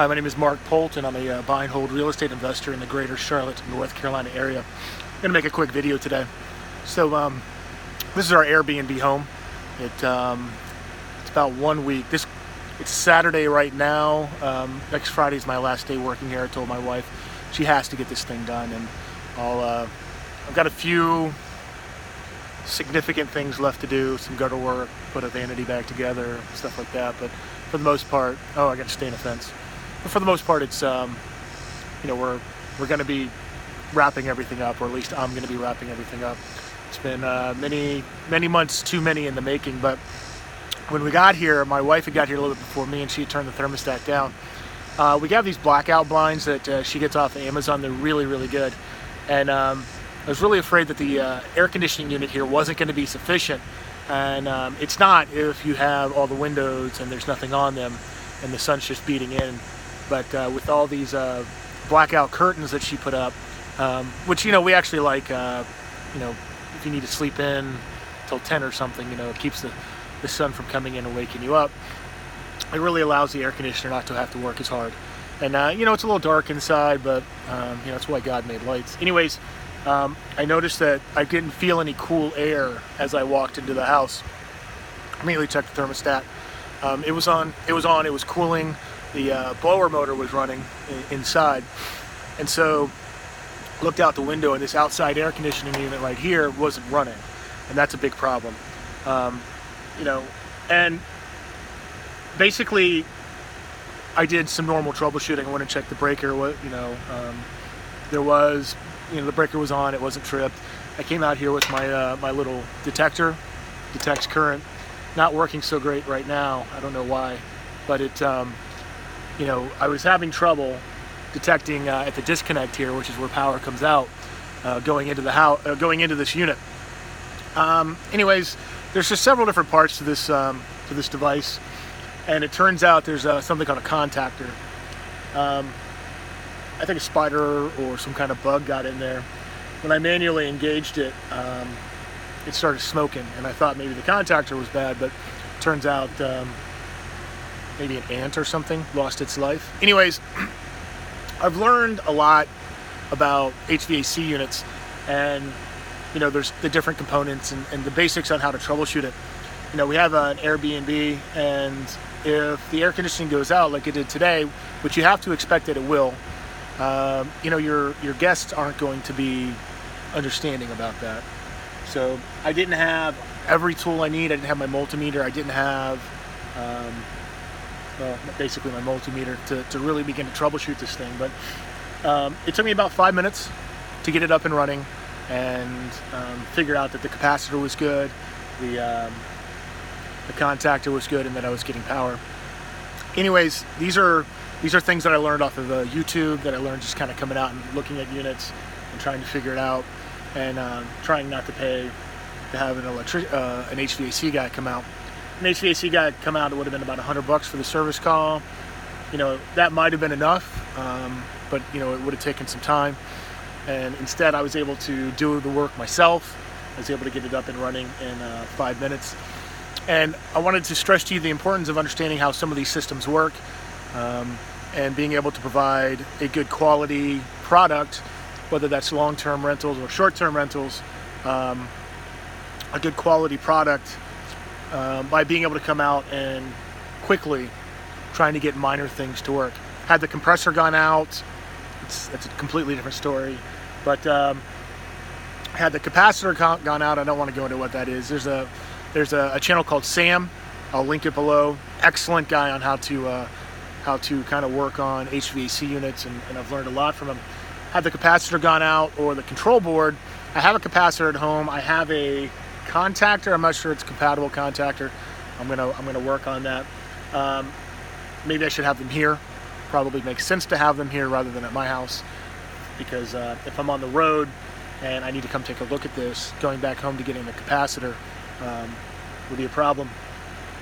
Hi, my name is Mark Polt, and I'm a buy and hold real estate investor in the greater Charlotte, North Carolina area. I'm going to make a quick video today. So this is our Airbnb home. It's about 1 week. It's Saturday right now. Next Friday is my last day working here. I told my wife she has to get this thing done, and I've got a few significant things left to do, some gutter work, put a vanity bag together, stuff like that. But for the most part, I got to stay in a fence. But for the most part, it's we're going to be wrapping everything up, or at least I'm going to be wrapping everything up. It's been many months too many in the making. But when we got here, my wife had got here a little bit before me, and she had turned the thermostat down. We got these blackout blinds that she gets off of Amazon. They're really, really good. And I was really afraid that the air conditioning unit here wasn't going to be sufficient. And it's not if you have all the windows and there's nothing on them and the sun's just beating in. But with all these blackout curtains that she put up, which we actually like, if you need to sleep in till 10 or something, it keeps the sun from coming in and waking you up. It really allows the air conditioner not to have to work as hard. And it's a little dark inside, but that's why God made lights. Anyways, I noticed that I didn't feel any cool air as I walked into the house. Immediately checked the thermostat. It was on. It was cooling. The blower motor was running inside, and so looked out the window, and this outside air conditioning unit right here wasn't running, and that's a big problem. And basically I did some normal troubleshooting. I went and checked the breaker. There was, the breaker was on. It wasn't tripped. I came out here with my my little detector, detects current. Not working so great right now. I don't know why, but it I was having trouble detecting at the disconnect here, which is where power comes out, going into the house, going into this unit. Anyways, there's just several different parts to this device, and it turns out there's something called a contactor. I think a spider or some kind of bug got in there. When I manually engaged it, it started smoking, and I thought maybe the contactor was bad, but turns out maybe an ant or something lost its life. Anyways, I've learned a lot about HVAC units, and there's the different components and the basics on how to troubleshoot it. We have an Airbnb, and if the air conditioning goes out like it did today, which you have to expect that it will, your guests aren't going to be understanding about that. So I didn't have every tool I need. I didn't have my multimeter. I didn't have basically my multimeter to really begin to troubleshoot this thing. But it took me about 5 minutes to get it up and running, and figure out that the capacitor was good, the contactor was good, and that I was getting power. Anyways, these are things that I learned off of YouTube, that I learned just kind of coming out and looking at units and trying to figure it out, and trying not to pay to have an HVAC guy come out. An HVAC guy come out, it would have been about $100 for the service call. That might have been enough, but it would have taken some time. And instead, I was able to do the work myself. I was able to get it up and running in 5 minutes. And I wanted to stress to you the importance of understanding how some of these systems work, and being able to provide a good quality product, whether that's long-term rentals or short-term rentals, a good quality product by being able to come out and quickly trying to get minor things to work. Had the compressor gone out, it's a completely different story. But had the capacitor gone out, I don't want to go into what that is. There's a channel called Sam. I'll link it below. Excellent guy on how to kind of work on HVAC units, and I've learned a lot from him. Had the capacitor gone out, or the control board, I have a capacitor at home. I have a contactor. I'm not sure it's a compatible contactor. I'm gonna work on that. Maybe I should have them here. Probably makes sense to have them here rather than at my house, because if I'm on the road and I need to come take a look at this, going back home to getting the capacitor would be a problem.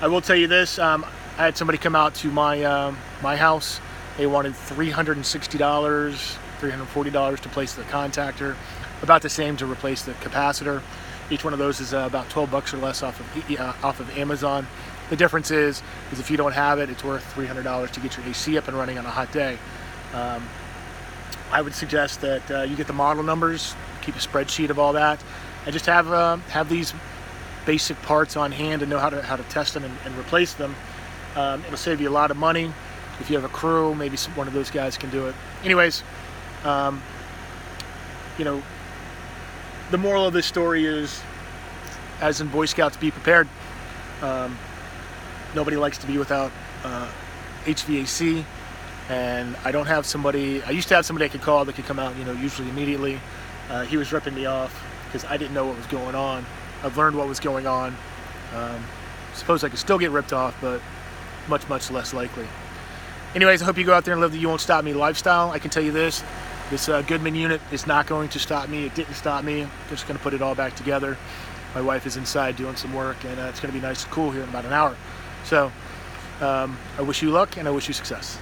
I will tell you this, I had somebody come out to my house. They wanted $360, $340 to place the contactor, about the same to replace the capacitor. Each one of those is about $12 or less off of Amazon. The difference is if you don't have it, it's worth $300 to get your AC up and running on a hot day. I would suggest that you get the model numbers, keep a spreadsheet of all that, and just have these basic parts on hand and know how to test them and replace them. It'll save you a lot of money. If you have a crew, maybe one of those guys can do it. Anyways, you know, the moral of this story is, as in Boy Scouts, be prepared. Nobody likes to be without HVAC, and I don't have somebody. I used to have somebody I could call that could come out, usually immediately. He was ripping me off because I didn't know what was going on. I've learned what was going on. Suppose I could still get ripped off, but much, much less likely. Anyways, I hope you go out there and live the "You Won't Stop Me" lifestyle. I can tell you this Goodman unit is not going to stop me. It didn't stop me. I'm just going to put it all back together. My wife is inside doing some work, and it's going to be nice and cool here in about an hour. So I wish you luck, and I wish you success.